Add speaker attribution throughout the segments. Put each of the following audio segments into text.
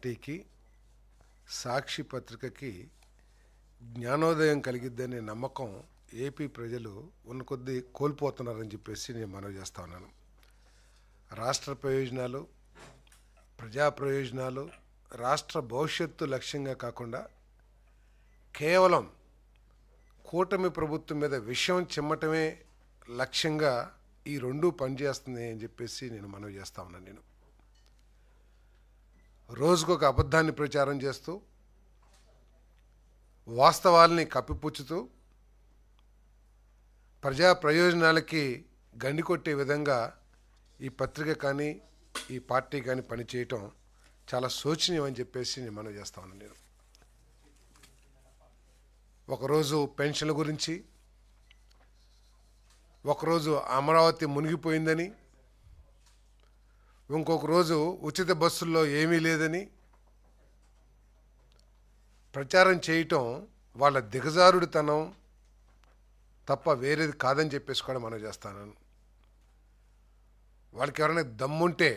Speaker 1: పార్టీకి సాక్షి పత్రికకి జ్ఞానోదయం కలిగిద్దనే నమ్మకం ఏపీ ప్రజలు ఉన్న కొద్దీ కోల్పోతున్నారని చెప్పేసి నేను మనవి చేస్తా ఉన్నాను. రాష్ట్ర ప్రయోజనాలు, ప్రజా ప్రయోజనాలు, రాష్ట్ర భవిష్యత్తు లక్ష్యంగా కాకుండా కేవలం కూటమి ప్రభుత్వం మీద విషయం చిమ్మటమే లక్ష్యంగా ఈ రెండూ పనిచేస్తుంది అని చెప్పేసి నేను మనవి చేస్తా ఉన్నాను. నేను రోజుకొక అబద్ధాన్ని ప్రచారం చేస్తూ వాస్తవాల్ని కప్పిపుచ్చుతూ ప్రజా ప్రయోజనాలకి గండి కొట్టే విధంగా ఈ పత్రిక కానీ ఈ పార్టీ కానీ పనిచేయటం చాలా శోచనీయం అని చెప్పేసి నేను మనవి చేస్తా ఉన్నాను. నేను ఒకరోజు పెన్షన్ల గురించి, ఒకరోజు అమరావతి మునిగిపోయిందని, ఇంకొక రోజు ఉచిత బస్సుల్లో ఏమీ లేదని ప్రచారం చేయటం వాళ్ళ దిగజారుడితనం తప్ప వేరేది కాదని చెప్పేసి కూడా మనం చేస్తాను. వాళ్ళకి ఎవరైనా దమ్ముంటే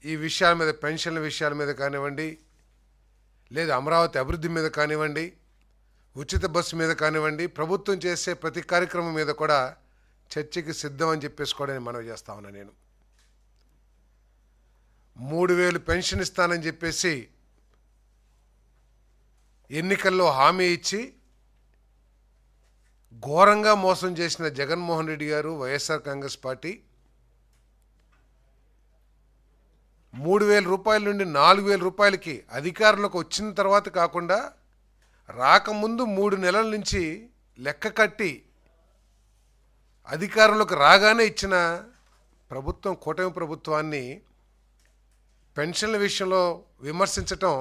Speaker 1: ఈ విషయాల మీద, పెన్షన్ల విషయాల మీద కానివ్వండి, లేదా అమరావతి అభివృద్ధి మీద కానివ్వండి, ఉచిత బస్సు మీద కానివ్వండి, ప్రభుత్వం చేసే ప్రతి కార్యక్రమం మీద కూడా చర్చకి సిద్ధం అని చెప్పేసి కూడా నేను మనవి చేస్తా ఉన్నా. నేను 3000 పెన్షన్ ఇస్తానని చెప్పేసి ఎన్నికల్లో హామీ ఇచ్చి ఘోరంగా మోసం చేసిన జగన్మోహన్ రెడ్డి గారు, వైఎస్ఆర్ కాంగ్రెస్ పార్టీ 3000 రూపాయల నుండి 4000 రూపాయలకి అధికారంలోకి వచ్చిన తర్వాత కాకుండా రాకముందు 3 నెలల నుంచి లెక్క కట్టి అధికారంలోకి రాగానే ఇచ్చిన ప్రభుత్వం, కూటమి ప్రభుత్వాన్ని పెన్షన్ల విషయంలో విమర్శించటం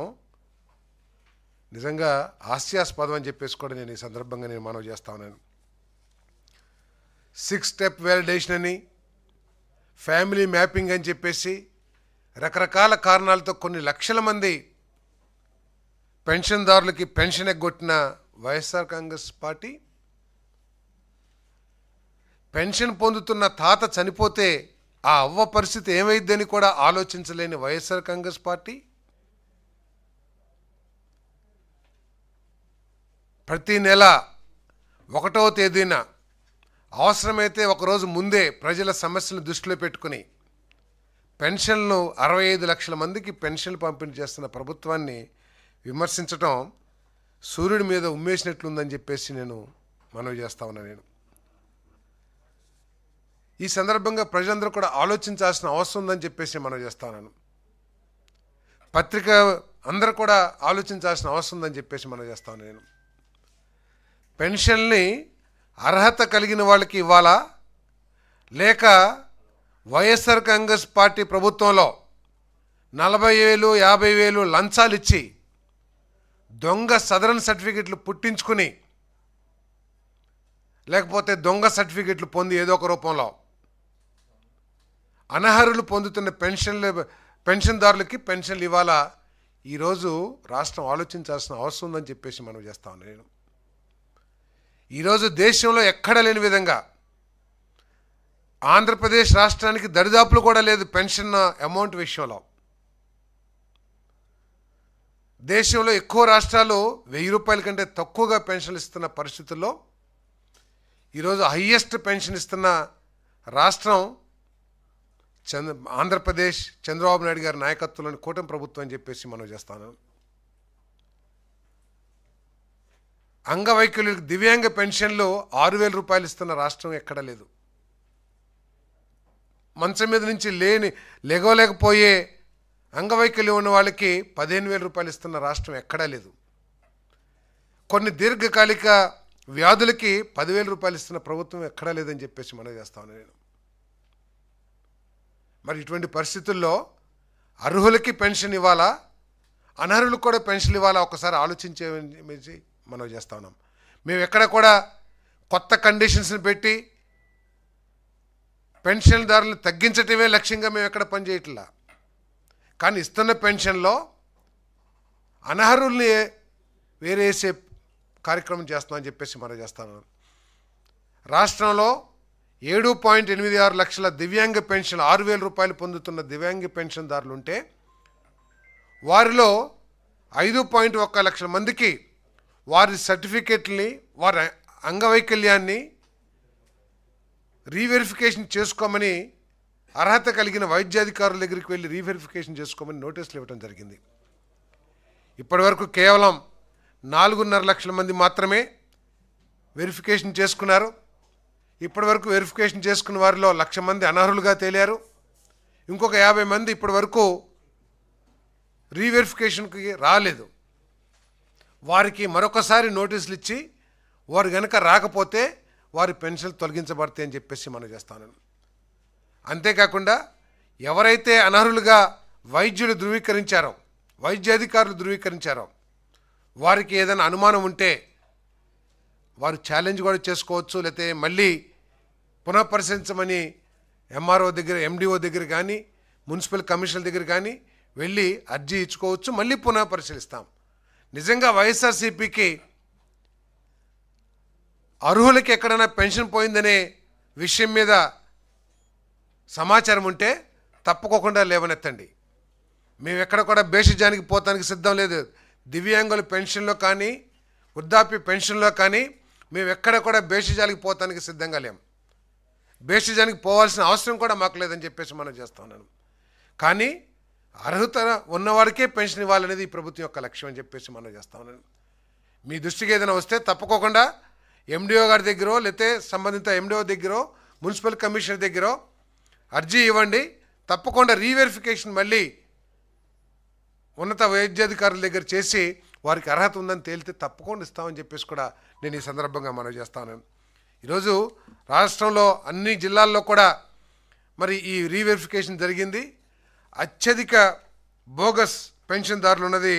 Speaker 1: నిజంగా హాస్యాస్పదం అని చెప్పేసి కూడా నేను ఈ సందర్భంగా నేను మనవి చేస్తా ఉన్నాను. 6 స్టెప్ వ్యాలిడేషన్ అని, ఫ్యామిలీ మ్యాపింగ్ అని చెప్పేసి రకరకాల కారణాలతో కొన్ని లక్షల మంది పెన్షన్దారులకి పెన్షన్ ఎగ్గొట్టిన వైఎస్ఆర్ కాంగ్రెస్ పార్టీ పెన్షన్ పొందుతున్న తాత చనిపోతే ఆ అవ్వ పరిస్థితి ఏమైద్దని కూడా ఆలోచించలేని వైఎస్ఆర్ కాంగ్రెస్ పార్టీ ప్రతి నెల 1వ తేదీన అవసరమైతే ఒకరోజు ముందే ప్రజల సమస్యలను దృష్టిలో పెట్టుకుని పెన్షన్లు 65 లక్షల మందికి పెన్షన్లు పంపిణీ చేస్తున్న ప్రభుత్వాన్ని విమర్శించటం సూర్యుడి మీద ఉమ్మేసినట్లుందని చెప్పేసి నేను మనవి చేస్తా ఉన్నా. నేను ఈ సందర్భంగా ప్రజలందరూ కూడా ఆలోచించాల్సిన అవసరం ఉందని చెప్పేసి మనవి చేస్తా ఉన్నాను. పత్రిక అందరూ కూడా ఆలోచించాల్సిన అవసరం ఉందని చెప్పేసి మనవి చేస్తా ఉన్నాను. నేను పెన్షన్ని అర్హత కలిగిన వాళ్ళకి ఇవ్వాలా, లేక వైఎస్ఆర్ కాంగ్రెస్ పార్టీ ప్రభుత్వంలో 40,000, 50,000 లంచాలు ఇచ్చి దొంగ సదరన్ సర్టిఫికెట్లు పుట్టించుకుని, లేకపోతే దొంగ సర్టిఫికెట్లు పొంది ఏదో ఒక రూపంలో అనర్హులు పొందుతున్న పెన్షన్దారులకి పెన్షన్లు ఇవ్వాలా, ఈరోజు రాష్ట్రం ఆలోచించాల్సిన అవసరం ఉందని చెప్పేసి మనం చేస్తా ఉన్నాను. నేను ఈరోజు దేశంలో ఎక్కడ లేని విధంగా ఆంధ్రప్రదేశ్ రాష్ట్రానికి దరిదాపులు కూడా లేదు పెన్షన్ అమౌంట్ విషయంలో. దేశంలో ఎక్కువ రాష్ట్రాలు 1000 రూపాయల కంటే తక్కువగా పెన్షన్లు ఇస్తున్న పరిస్థితుల్లో ఈరోజు హయ్యెస్ట్ పెన్షన్ ఇస్తున్న రాష్ట్రం ఆంధ్రప్రదేశ్, చంద్రబాబు నాయుడు గారి నాయకత్వంలోని కూటమి ప్రభుత్వం అని చెప్పేసి మనం చేస్తాను. అంగవైకల్యులకు దివ్యాంగ పెన్షన్లు 6,000 రూపాయలు ఇస్తున్న రాష్ట్రం ఎక్కడా లేదు. మంచం మీద నుంచి లెగవలేకపోయే అంగవైకల్యం ఉన్న వాళ్ళకి 15,000 రూపాయలు ఇస్తున్న రాష్ట్రం ఎక్కడా లేదు. కొన్ని దీర్ఘకాలిక వ్యాధులకి 10,000 రూపాయలు ఇస్తున్న ప్రభుత్వం ఎక్కడా లేదని చెప్పేసి మనం చేస్తాను. నేను మరి ఇటువంటి పరిస్థితుల్లో అర్హులకి పెన్షన్ ఇవ్వాలా, అనర్హులకు కూడా పెన్షన్ ఇవ్వాలా, ఒకసారి ఆలోచించే మనం చేస్తా ఉన్నాం. మేము ఎక్కడ కూడా కొత్త కండిషన్స్ని పెట్టి పెన్షన్దారులను తగ్గించటమే లక్ష్యంగా మేము ఎక్కడ పనిచేయట్లా. కానీ ఇస్తున్న పెన్షన్లో అనర్హుల్ని వేరేసే కార్యక్రమం చేస్తామని చెప్పేసి మనం చేస్తాను. రాష్ట్రంలో 7.86 లక్షల దివ్యాంగ పెన్షన్ 6,000 రూపాయలు పొందుతున్న దివ్యాంగ పెన్షన్దారులు ఉంటే వారిలో 5.1 లక్షల మందికి వారి సర్టిఫికేట్ని, వారి అంగవైకల్యాన్ని రీవెరిఫికేషన్ చేసుకోమని అర్హత కలిగిన వైద్యాధికారుల దగ్గరికి వెళ్ళి రీవెరిఫికేషన్ చేసుకోమని నోటీసులు ఇవ్వడం జరిగింది. ఇప్పటివరకు కేవలం 4.5 లక్షల మంది మాత్రమే వెరిఫికేషన్ చేసుకున్నారు. ఇప్పటివరకు వెరిఫికేషన్ చేసుకున్న వారిలో 1,00,000 మంది అనర్హులుగా తేలారు. ఇంకొక 50 మంది ఇప్పటివరకు రీవెరిఫికేషన్కి రాలేదు. వారికి మరొకసారి నోటీసులు ఇచ్చి వారు కనుక రాకపోతే వారి పెన్షన్లు తొలగించబడతాయని చెప్పేసి మనం చేస్తాను. అంతేకాకుండా ఎవరైతే అనర్హులుగా వైద్యులు ధృవీకరించారో, వైద్యాధికారులు ధృవీకరించారో, వారికి ఏదైనా అనుమానం ఉంటే వారు ఛాలెంజ్ కూడా చేసుకోవచ్చు. లేకపోతే మళ్ళీ పునఃపరిశీలించమని ఎంఆర్ఓ దగ్గర, ఎండిఓ దగ్గర కానీ, మున్సిపల్ కమిషనర్ దగ్గర కానీ వెళ్ళి అర్జీ ఇచ్చుకోవచ్చు. మళ్ళీ పునఃపరిశీలిస్తాం. నిజంగా వైఎస్ఆర్సీపీకి అర్హులకి ఎక్కడైనా పెన్షన్ పోయిందనే విషయం మీద సమాచారం ఉంటే తప్పకోకుండా లేవనెత్తండి. మేము ఎక్కడ కూడా బేషజానికి పోతానికి సిద్ధం లేదు. దివ్యాంగుల పెన్షన్లో కానీ, వృద్ధాప్య పెన్షన్లో కానీ మేము ఎక్కడ కూడా బేషజానికి పోతానికి సిద్ధంగా లేము. బేషజానికి పోవాల్సిన అవసరం కూడా మాకు లేదని చెప్పేసి మనం చేస్తా ఉన్నాను. కానీ అర్హత ఉన్నవాడికే పెన్షన్ ఇవ్వాలనేది ఈ ప్రభుత్వం యొక్క లక్ష్యం అని చెప్పేసి మనం చేస్తా ఉన్నాను. మీ దృష్టికి ఏదైనా వస్తే తప్పకోకుండా ఎండిఓ గారి దగ్గర, లేకపోతే సంబంధిత ఎండిఓ దగ్గర, మున్సిపల్ కమిషనర్ దగ్గర అర్జీ ఇవ్వండి. తప్పకుండా రీవెరిఫికేషన్ మళ్ళీ ఉన్నత వైద్యాధికారుల దగ్గర చేసి వారికి అర్హత ఉందని తేలితే తప్పకుండా ఇస్తామని చెప్పేసి కూడా నేను ఈ సందర్భంగా మనవి చేస్తాను. ఈరోజు రాష్ట్రంలో అన్ని జిల్లాల్లో కూడా మరి ఈ రీవెరిఫికేషన్ జరిగింది. అత్యధిక బోగస్ పెన్షన్దారులు ఉన్నది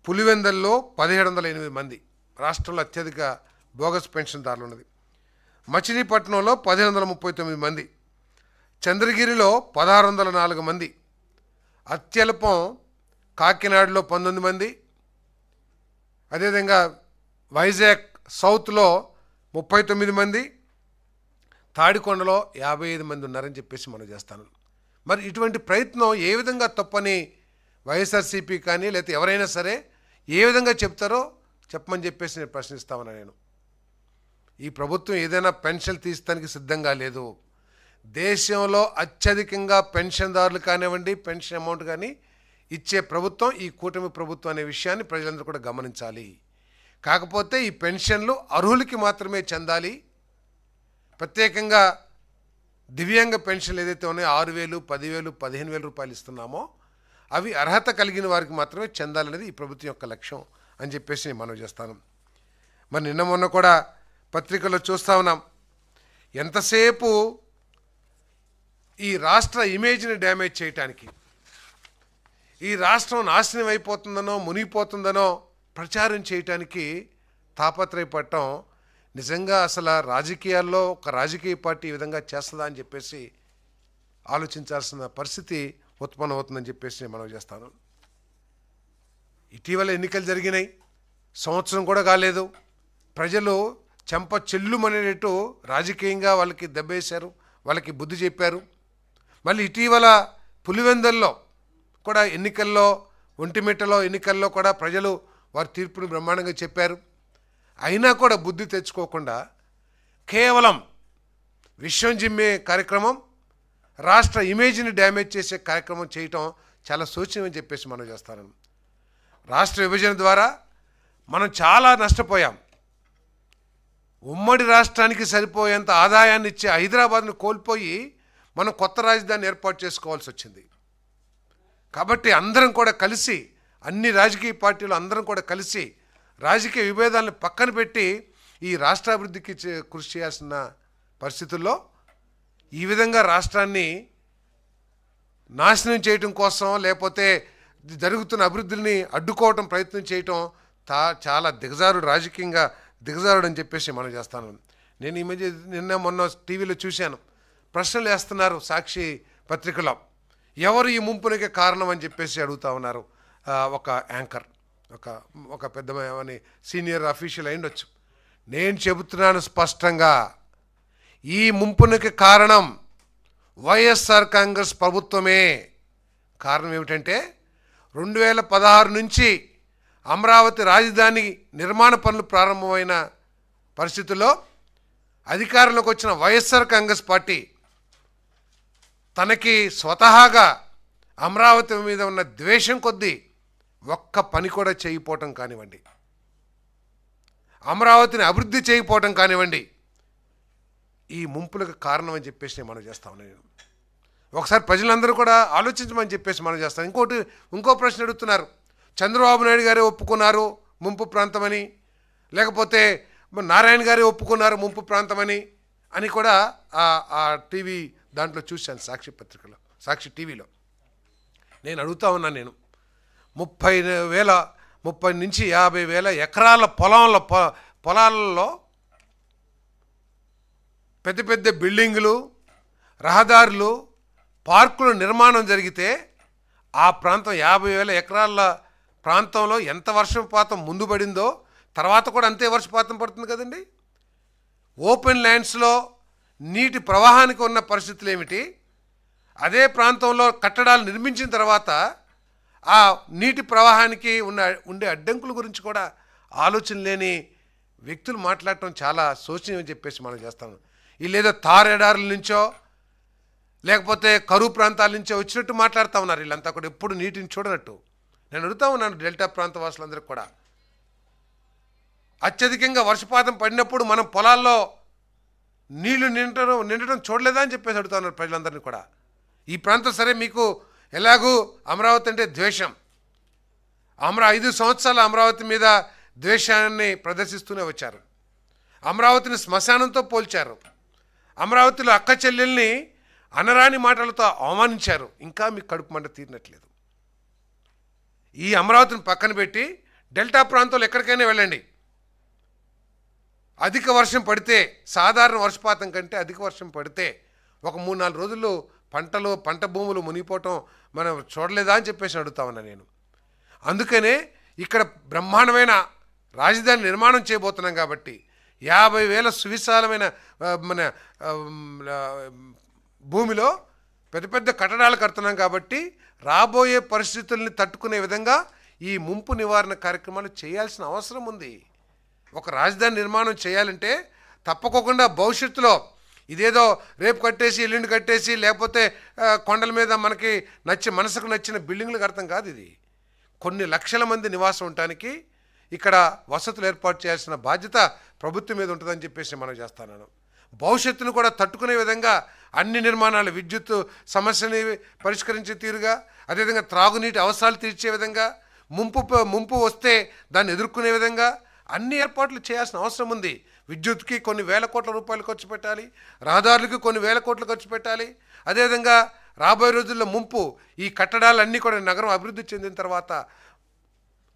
Speaker 1: పులివెందల్లో 1708 మంది. రాష్ట్రంలో అత్యధిక బోగస్ పెన్షన్దారులు ఉన్నది. మచిలీపట్నంలో 1539 మంది, చంద్రగిరిలో 1604 మంది, అత్యల్పం కాకినాడలో 19 మంది, అదేవిధంగా వైజాగ్ సౌత్లో 39 మంది, తాడికొండలో 55 మంది ఉన్నారని చెప్పేసి మనం చేస్తాను. మరి ఇటువంటి ప్రయత్నం ఏ విధంగా తప్పని వైఎస్ఆర్సీపీ కానీ లేకపోతే ఎవరైనా సరే ఏ విధంగా చెప్తారో చెప్పమని చెప్పేసి నేను ప్రశ్నిస్తా ఉన్నా. నేను ఈ ప్రభుత్వం ఏదైనా పెన్షన్ తీస్తానికి సిద్ధంగా లేదు. దేశంలో అత్యధికంగా పెన్షన్దారులు కానివ్వండి, పెన్షన్ అమౌంట్ కానీ ఇచ్చే ప్రభుత్వం ఈ కూటమి ప్రభుత్వం అనే విషయాన్ని ప్రజలందరూ కూడా గమనించాలి. కాకపోతే ఈ పెన్షన్లు అర్హులకి మాత్రమే చెందాలి. ప్రత్యేకంగా దివ్యాంగ పెన్షన్లు ఏదైతే ఉన్నాయో 6,000, 10,000, 15,000 రూపాయలు ఇస్తున్నామో అవి అర్హత కలిగిన వారికి మాత్రమే చెందాలనేది ఈ ప్రభుత్వం యొక్క లక్ష్యం అని చెప్పేసి నేను మనవి చేస్తాను. మరి నిన్న మొన్న కూడా పత్రికల్లో చూస్తూ ఉన్నాం, ఎంతసేపు ఈ రాష్ట్ర ఇమేజ్ని డ్యామేజ్ చేయటానికి, ఈ రాష్ట్రం నాశనం అయిపోతుందనో మునిగిపోతుందనో ప్రచారం చేయటానికి తాపత్రయపడటం నిజంగా అసలు రాజకీయాల్లో ఒక రాజకీయ పార్టీ ఈ విధంగా చేస్తుందా అని చెప్పేసి ఆలోచించాల్సిన పరిస్థితి ఉత్పన్నమవుతుందని చెప్పేసి నేను మనవి చేస్తాను. ఇటీవల ఎన్నికలు జరిగినాయి, సంవత్సరం కూడా కాలేదు. ప్రజలు చెంప చెల్లుమనేటట్టు రాజకీయంగా వాళ్ళకి దెబ్బేశారు, వాళ్ళకి బుద్ధి చెప్పారు. మళ్ళీ ఇటీవల పులివెందల్లో కూడా ఎన్నికల్లో, ఒంటిమిట్టలో ఎన్నికల్లో కూడా ప్రజలు వారి తీర్పుని బ్రహ్మాండంగా చెప్పారు. అయినా కూడా బుద్ధి తెచ్చుకోకుండా కేవలం విషయం జిమ్మే కార్యక్రమం, రాష్ట్ర ఇమేజ్ని డ్యామేజ్ చేసే కార్యక్రమం చేయటం చాలా శోచనీయమని చెప్పేసి మనం చేస్తాను. రాష్ట్ర విభజన ద్వారా మనం చాలా నష్టపోయాం. ఉమ్మడి రాష్ట్రానికి సరిపోయేంత ఆదాయాన్ని ఇచ్చే హైదరాబాద్ను కోల్పోయి మనం కొత్త రాజధాని ఏర్పాటు చేసుకోవాల్సి వచ్చింది. కాబట్టి అందరం కూడా కలిసి, అన్ని రాజకీయ పార్టీలు అందరం కూడా కలిసి రాజకీయ విభేదాలను పక్కన పెట్టి ఈ రాష్ట్రాభివృద్ధికి కృషి చేయాల్సిన పరిస్థితుల్లో ఈ విధంగా రాష్ట్రాన్ని నాశనం చేయటం కోసం, లేకపోతే జరుగుతున్న అభివృద్ధిని అడ్డుకోవటం ప్రయత్నం చేయటం చాలా దిగజారుడు, రాజకీయంగా దిగజారుడు అని చెప్పేసి మనం చేస్తాను. నేను ఈ మధ్య నిన్న మొన్న టీవీలో చూశాను, ప్రశ్నలు వేస్తున్నారు సాక్షి పత్రికలో, ఎవరు ఈ ముంపునికి కారణం అని చెప్పేసి అడుగుతూ ఉన్నారు. ఒక యాంకర్, ఒక పెద్ద సీనియర్ అఫీషియల్ అయ్యుండొచ్చు. నేను చెబుతున్నాను స్పష్టంగా, ఈ ముంపునికి కారణం వైఎస్ఆర్ కాంగ్రెస్ ప్రభుత్వమే. కారణం ఏమిటంటే 2016 నుంచి అమరావతి రాజధాని నిర్మాణ పనులు ప్రారంభమైన పరిస్థితుల్లో అధికారంలోకి వచ్చిన వైఎస్ఆర్ కాంగ్రెస్ పార్టీ తనకి స్వతహాగా అమరావతి మీద ఉన్న ద్వేషం కొద్దీ ఒక్క పని కూడా చేయకపోవటం కానివ్వండి, అమరావతిని అభివృద్ధి చేయకపోవటం కానివ్వండి, ఈ ముంపులకు కారణం అని చెప్పేసి నేను మనం చేస్తా ఉన్నాను. ఒకసారి ప్రజలందరూ కూడా ఆలోచించమని చెప్పేసి మనం చేస్తాం. ఇంకో ప్రశ్న అడుగుతున్నారు, చంద్రబాబు నాయుడు గారే ఒప్పుకున్నారు ముంపు ప్రాంతమని, లేకపోతే నారాయణ గారే ఒప్పుకున్నారు ముంపు ప్రాంతమని అని కూడా ఆ టీవీ దాంట్లో చూశాను, సాక్షి పత్రికలో, సాక్షి టీవీలో. నేను అడుగుతా ఉన్నాను, నేను 30 నుంచి 50,000 ఎకరాల పొలాలలో పెద్ద పెద్ద బిల్డింగులు, రహదారులు, పార్కుల నిర్మాణం జరిగితే ఆ ప్రాంతం 50,000 ఎకరాల ప్రాంతంలో ఎంత వర్షపాతం ముందు పడిందో తర్వాత కూడా అంతే వర్షపాతం పడుతుంది కదండి. ఓపెన్ ల్యాండ్స్లో నీటి ప్రవాహానికి ఉన్న పరిస్థితులు ఏమిటి, అదే ప్రాంతంలో కట్టడాలు నిర్మించిన తర్వాత ఆ నీటి ప్రవాహానికి ఉండే అడ్డంకుల గురించి కూడా ఆలోచన లేని వ్యక్తులు మాట్లాడటం చాలా శోచనీయం అని చెప్పేసి మనం చేస్తాము. వీళ్ళేదో తారెడారుల నుంచో లేకపోతే కరువు ప్రాంతాల నుంచో వచ్చినట్టు మాట్లాడుతూ ఉన్నారు. వీళ్ళంతా కూడా ఎప్పుడు నీటిని చూడనట్టు. నేను అడుగుతా ఉన్నాను డెల్టా ప్రాంత వాసులందరికీ కూడా, అత్యధికంగా వర్షపాతం పడినప్పుడు మనం పొలాల్లో నీళ్లు నిండటం చూడలేదా అని చెప్పేసి అడుగుతా ఉన్నారు ప్రజలందరినీ కూడా. ఈ ప్రాంతం సరే, మీకు ఎలాగూ అమరావతి అంటే ద్వేషం, 5 సంవత్సరాల అమరావతి మీద ద్వేషాన్ని ప్రదర్శిస్తూనే వచ్చారు. అమరావతిని శ్మశానంతో పోల్చారు, అమరావతిలో అక్క చెల్లెల్ని అనరాని మాటలతో అవమానించారు. ఇంకా మీకు కడుపు మంట తీరినట్లేదు. ఈ అమరావతిని పక్కన పెట్టి డెల్టా ప్రాంతంలో ఎక్కడికైనా వెళ్ళండి, అధిక వర్షం పడితే, సాధారణ వర్షపాతం కంటే అధిక వర్షం పడితే ఒక 3-4 రోజుల్లో పంట భూములు మునిగిపోవటం మనం చూడలేదా అని చెప్పేసి అడుగుతా ఉన్నా నేను. అందుకనే ఇక్కడ బ్రహ్మాండమైన రాజధాని నిర్మాణం చేయబోతున్నాం కాబట్టి 50,000 సువిశాలమైన మన భూమిలో పెద్ద పెద్ద కట్టడాలు కడుతున్నాం కాబట్టి రాబోయే పరిస్థితుల్ని తట్టుకునే విధంగా ఈ ముంపు నివారణ కార్యక్రమాలు చేయాల్సిన అవసరం ఉంది. ఒక రాజధాని నిర్మాణం చేయాలంటే తప్పకోకుండా భవిష్యత్తులో ఇదేదో రేపు కట్టేసి ఎల్లుండి కట్టేసి లేకపోతే కొండల మీద మనకి మనసుకు నచ్చిన బిల్డింగ్లు కడతాం కాదు. ఇది కొన్ని లక్షల మంది నివాసం ఉండటానికి ఇక్కడ వసతులు ఏర్పాటు చేయాల్సిన బాధ్యత ప్రభుత్వం మీద ఉంటుందని చెప్పేసి మనం చేస్తున్నాను. భవిష్యత్తును కూడా తట్టుకునే విధంగా అన్ని నిర్మాణాలు, విద్యుత్ సమస్యని పరిష్కరించే తీరుగా, అదేవిధంగా త్రాగునీటి అవసరాలు తీర్చే విధంగా, ముంపు వస్తే దాన్ని ఎదుర్కొనే విధంగా అన్ని ఏర్పాట్లు చేయాల్సిన అవసరం ఉంది. విద్యుత్కి కొన్ని వేల కోట్ల రూపాయలు ఖర్చు పెట్టాలి, రహదారులకి కొన్ని వేల కోట్లు ఖర్చు పెట్టాలి. అదేవిధంగా రాబోయే రోజుల్లో ముంపు, ఈ కట్టడాలన్నీ కూడా నగరం అభివృద్ధి చెందిన తర్వాత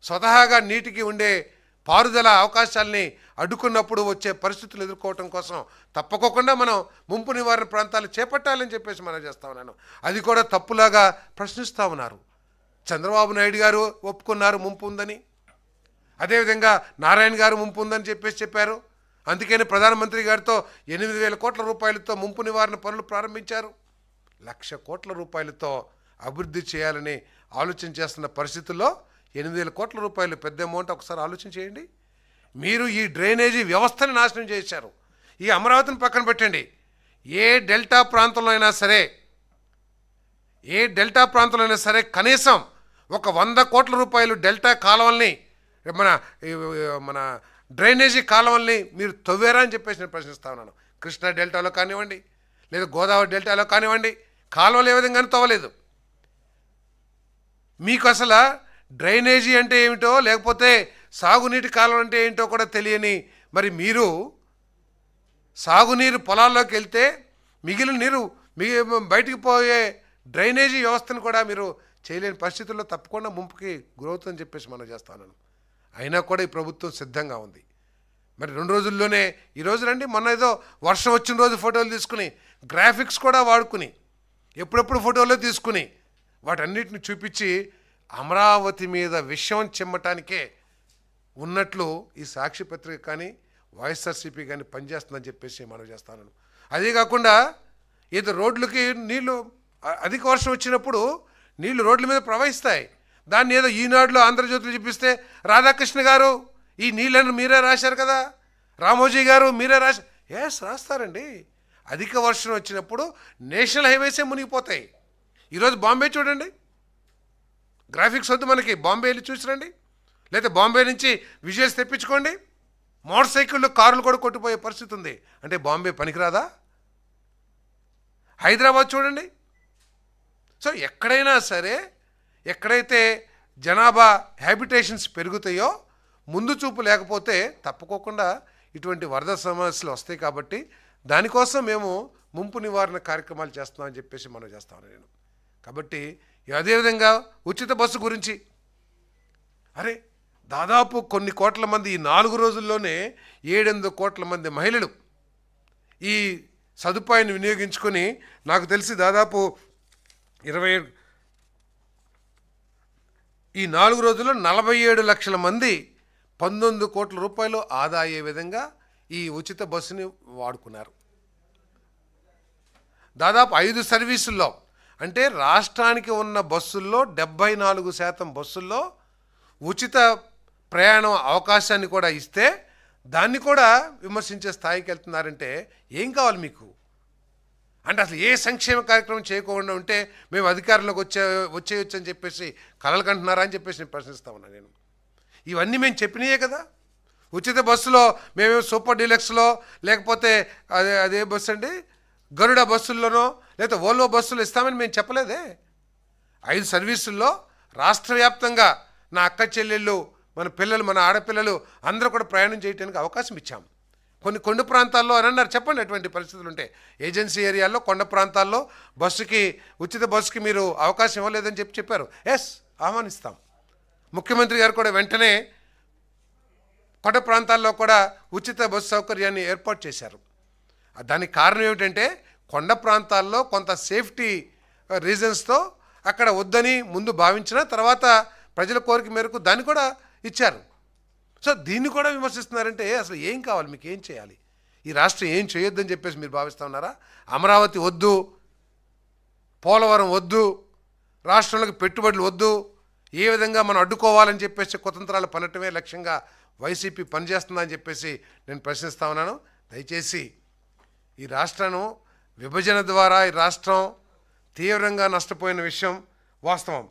Speaker 1: స్వతహాగా నీటికి ఉండే పారుదల అవకాశాలని అడ్డుకున్నప్పుడు వచ్చే పరిస్థితులు ఎదుర్కోవటం కోసం తప్పకోకుండా మనం ముంపు నివారణ ప్రాంతాలు చేపట్టాలని చెప్పేసి మనం చేస్తా ఉన్నాను. అది కూడా తప్పులాగా ప్రశ్నిస్తూ ఉన్నారు. చంద్రబాబు నాయుడు గారు ఒప్పుకున్నారు ముంపు ఉందని, అదేవిధంగా నారాయణ గారు ముంపు ఉందని చెప్పారు. అందుకని ప్రధానమంత్రి గారితో 8,000 కోట్ల రూపాయలతో ముంపు నివారణ పనులు ప్రారంభించారు. 1,00,000 కోట్ల రూపాయలతో అభివృద్ధి చేయాలని ఆలోచన చేస్తున్న పరిస్థితుల్లో 8,000 కోట్ల రూపాయలు పెద్ద అమౌంట్. ఒకసారి ఆలోచన చేయండి. మీరు ఈ డ్రైనేజీ వ్యవస్థని నాశనం చేశారు. ఈ అమరావతిని పక్కన పెట్టండి, ఏ డెల్టా ప్రాంతంలో అయినా సరే కనీసం ఒక 100 కోట్ల రూపాయలు డెల్టా కాలువల్ని, మన డ్రైనేజీ కాలువల్ని మీరు తవ్వారా అని చెప్పేసి నేను ప్రశ్నిస్తా ఉన్నాను. కృష్ణా డెల్టాలో కానివ్వండి, లేదా గోదావరి డెల్టాలో కానివ్వండి, కాలువలు ఏ విధంగానూ తవ్వలేదు. మీకు అసలు డ్రైనేజీ అంటే ఏమిటో, లేకపోతే సాగునీటి కాలువ అంటే ఏంటో కూడా తెలియని మరి మీరు సాగునీరు పొలాల్లోకి వెళ్తే మిగిలిన నీరు బయటికి పోయే డ్రైనేజీ వ్యవస్థను కూడా మీరు చేయలేని పరిస్థితుల్లో తప్పకుండా ముంపుకి గురవుతుందని చెప్పేసి మనం చేస్తాను. అయినా కూడా ఈ ప్రభుత్వం సిద్ధంగా ఉంది. మరి 2 రోజుల్లోనే, ఈరోజు రండి, మొన్న ఏదో వర్షం వచ్చిన రోజు ఫోటోలు తీసుకుని గ్రాఫిక్స్ కూడా వాడుకుని ఎప్పుడెప్పుడు ఫోటోలో తీసుకుని వాటన్నిటిని చూపించి అమరావతి మీద విషయం చిమ్మటానికే ఉన్నట్లు ఈ సాక్షి పత్రిక కానీ వైఎస్ఆర్సీపీ కానీ పనిచేస్తుందని చెప్పేసి మనం చేస్తాను. అదే కాకుండా ఏదో రోడ్లకి నీళ్లు, అధిక వర్షం వచ్చినప్పుడు నీళ్లు రోడ్ల మీద ప్రవహిస్తాయి. దాన్ని ఏదో ఈనాడులో ఆంధ్రజ్యోతిలో చూపిస్తే రాధాకృష్ణ గారు ఈ నీళ్ళను మీరే రాశారు కదా, రామోజీ గారు మీరే రాశారు. ఎస్, రాస్తారండి. అధిక వర్షం వచ్చినప్పుడు నేషనల్ హైవేసే మునిగిపోతాయి. ఈరోజు బాంబే చూడండి, గ్రాఫిక్స్ వద్దు మనకి, బాంబే వెళ్ళి చూసిరండి, లేదా బాంబే నుంచి విజువల్స్ తెప్పించుకోండి. మోటార్ సైకిళ్ళు కార్లు కూడా కొట్టిపోయే పరిస్థితి ఉంది. అంటే బాంబే పనికిరాదా? హైదరాబాద్ చూడండి. సో ఎక్కడైనా సరే, ఎక్కడైతే జనాభా హ్యాబిటేషన్స్ పెరుగుతాయో ముందు చూపు లేకపోతే తప్పుకోకుండా ఇటువంటి వరద సమస్యలు వస్తాయి. కాబట్టి దానికోసం మేము ముంపు నివారణ కార్యక్రమాలు చేస్తున్నామని చెప్పేసి మనం చేస్తాను నేను. కాబట్టి అదేవిధంగా ఉచిత బస్సు గురించి, అరే దాదాపు కొన్ని కోట్ల మంది ఈ 4 రోజుల్లోనే 7-8 కోట్ల మంది మహిళలు ఈ సదుపాయాన్ని వినియోగించుకొని, నాకు తెలిసి దాదాపు 27 ఈ 4 రోజుల్లో 47 లక్షల మంది 19 కోట్ల రూపాయలు ఆదా అయ్యే విధంగా ఈ ఉచిత బస్సుని వాడుకున్నారు. దాదాపు 5 సర్వీసుల్లో, అంటే రాష్ట్రానికి ఉన్న బస్సుల్లో 74% బస్సుల్లో ఉచిత ప్రయాణం అవకాశాన్ని కూడా ఇస్తే దాన్ని కూడా విమర్శించే స్థాయికి వెళ్తున్నారంటే ఏం కావాలి మీకు? అంటే అసలు ఏ సంక్షేమ కార్యక్రమం చేయకుండా ఉంటే మేము అధికారంలోకి వచ్చేయచ్చు అని చెప్పేసి కలలు కంటున్నారా అని చెప్పేసి నేను ప్రశ్నిస్తా ఉన్నా నేను. ఇవన్నీ మేము చెప్పినాయే కదా. ఉచిత బస్సులో మేము సూపర్ డీలక్స్లో, లేకపోతే అదే బస్సు అండి గరుడ బస్సుల్లోనో లేదా ఓల్వో బస్సులో ఇస్తామని మేము చెప్పలేదే. 5 సర్వీసుల్లో రాష్ట్ర వ్యాప్తంగా నా అక్క చెల్లెళ్ళు, మన పిల్లలు, మన ఆడపిల్లలు అందరూ కూడా ప్రయాణం చేయడానికి అవకాశం ఇచ్చాము. కొన్ని కొండ ప్రాంతాల్లో అని అన్నారు, చెప్పండి అటువంటి పరిస్థితులు ఉంటే. ఏజెన్సీ ఏరియాల్లో కొండ ప్రాంతాల్లో ఉచిత బస్సుకి మీరు అవకాశం ఇవ్వలేదని చెప్పారు. ఎస్, ఆహ్వానిస్తాం. ముఖ్యమంత్రి గారు కూడా వెంటనే కొండ ప్రాంతాల్లో కూడా ఉచిత బస్సు సౌకర్యాన్ని ఏర్పాటు చేశారు. దానికి కారణం ఏమిటంటే కొండ ప్రాంతాల్లో కొంత సేఫ్టీ రీజన్స్తో అక్కడ వద్దని ముందు భావించిన తర్వాత ప్రజల కోరిక మేరకు దాన్ని కూడా ఇచ్చారు. సో దీన్ని కూడా విమర్శిస్తున్నారంటే అసలు ఏం కావాలి మీకు? ఏం చేయాలి? ఈ రాష్ట్రం ఏం చేయొద్దని చెప్పేసి మీరు భావిస్తూ ఉన్నారా? అమరావతి వద్దు, పోలవరం వద్దు, రాష్ట్రంలోకి పెట్టుబడులు వద్దు, ఏ విధంగా మనం అడ్డుకోవాలని చెప్పేసి కుతంత్రాలు పన్నటమే లక్ష్యంగా వైసీపీ పనిచేస్తుందని చెప్పేసి నేను ప్రశ్నిస్తా ఉన్నాను. దయచేసి ఈ రాష్ట్రం విభజన ద్వారా ఈ రాష్ట్రం తీవ్రంగా నష్టపోయిన విషయం వాస్తవం.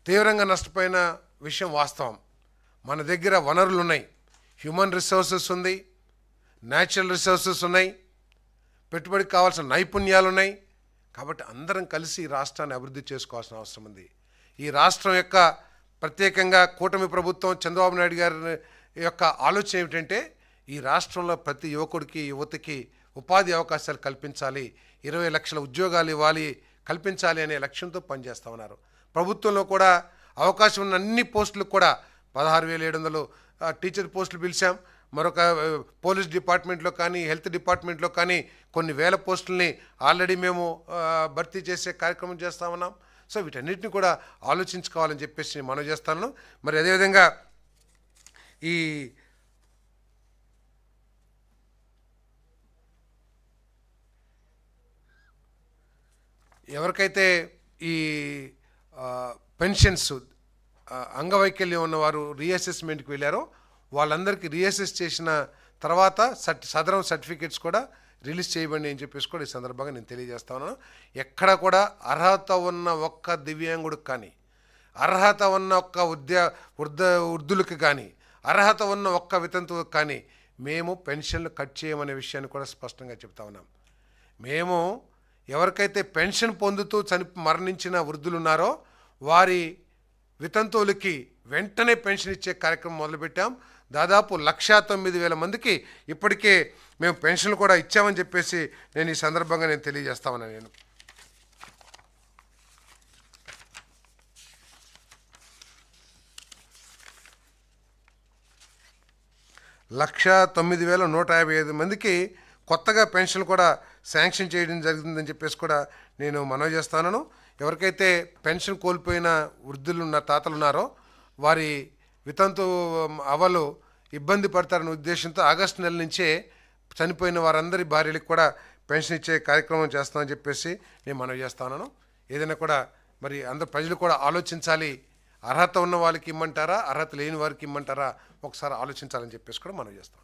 Speaker 1: తీవ్రంగా నష్టపోయిన విషయం వాస్తవం. మన దగ్గర వనరులు ఉన్నాయి, హ్యూమన్ రిసోర్సెస్ ఉంది, న్యాచురల్ రిసోర్సెస్ ఉన్నాయి, పెట్టుబడికి కావాల్సిన నైపుణ్యాలు ఉన్నాయి. కాబట్టి అందరం కలిసి ఈ రాష్ట్రాన్ని అభివృద్ధి చేసుకోవాల్సిన అవసరం ఉంది. ఈ రాష్ట్రం యొక్క ప్రత్యేకంగా కూటమి ప్రభుత్వం చంద్రబాబు నాయుడు గారి యొక్క ఆలోచన ఏమిటంటే ఈ రాష్ట్రంలో ప్రతి యువకుడికి, యువతకి ఉపాధి అవకాశాలు కల్పించాలి, 20 లక్షల ఉద్యోగాలు కల్పించాలి అనే లక్ష్యంతో పనిచేస్తూ ఉన్నారు. ప్రభుత్వంలో కూడా అవకాశం ఉన్న అన్ని పోస్టులకు కూడా 16,700 టీచర్ పోస్టులు పిలిచాం. మరొక పోలీస్ డిపార్ట్మెంట్లో కానీ, హెల్త్ డిపార్ట్మెంట్లో కానీ కొన్ని వేల పోస్టుల్ని ఆల్రెడీ మేము భర్తీ చేసే కార్యక్రమం చేస్తూ ఉన్నాం. సో వీటన్నిటిని కూడా ఆలోచించుకోవాలని చెప్పేసి మనం చేస్తాను. మరి అదేవిధంగా ఈ ఎవరికైతే ఈ పెన్షన్స్ అంగవైకల్యం ఉన్నవారు రీఅసెస్మెంట్కి వెళ్ళారో వాళ్ళందరికీ రీఅసెస్ చేసిన తర్వాత సదరం సర్టిఫికేట్స్ కూడా రిలీజ్ చేయబడి అని చెప్పేసి కూడా ఈ సందర్భంగా నేను తెలియజేస్తా ఉన్నాను. ఎక్కడ కూడా అర్హత ఉన్న ఒక్క దివ్యాంగుడికి కానీ, అర్హత ఉన్న ఒక్క వృద్ధులకు కానీ, అర్హత ఉన్న ఒక్క వితంతువుకి కానీ మేము పెన్షన్లు కట్ చేయమనే విషయాన్ని కూడా స్పష్టంగా చెప్తా ఉన్నాం. మేము ఎవరికైతే పెన్షన్ పొందుతూ మరణించిన వృద్ధులు ఉన్నారో వారి వితంతువులకి వెంటనే పెన్షన్ ఇచ్చే కార్యక్రమం మొదలుపెట్టాం. దాదాపు 1,09,000 మందికి ఇప్పటికే మేము పెన్షన్లు కూడా ఇచ్చామని చెప్పేసి నేను ఈ సందర్భంగా నేను తెలియజేస్తా ఉన్నాను. నేను 1,09,155 మందికి కొత్తగా పెన్షన్ కూడా శాంక్షన్ చేయడం జరిగిందని చెప్పేసి కూడా నేను మనవి చేస్తాను. ఎవరికైతే పెన్షన్ కోల్పోయిన వృద్ధులు తాతలు ఉన్నారో వారి వితంతు అవలు ఇబ్బంది పడతారనే ఉద్దేశంతో ఆగస్టు నెల నుంచే చనిపోయిన వారందరి భార్యలకు కూడా పెన్షన్ ఇచ్చే కార్యక్రమం చేస్తామని చెప్పేసి నేను మనవి చేస్తాను. ఏదైనా కూడా మరి అందరు ప్రజలు కూడా ఆలోచించాలి. అర్హత ఉన్న వాళ్ళకి ఇమ్మంటారా, అర్హత లేని వారికి ఇమ్మంటారా, ఒకసారి ఆలోచించాలని చెప్పేసి కూడా మనవి చేస్తాం.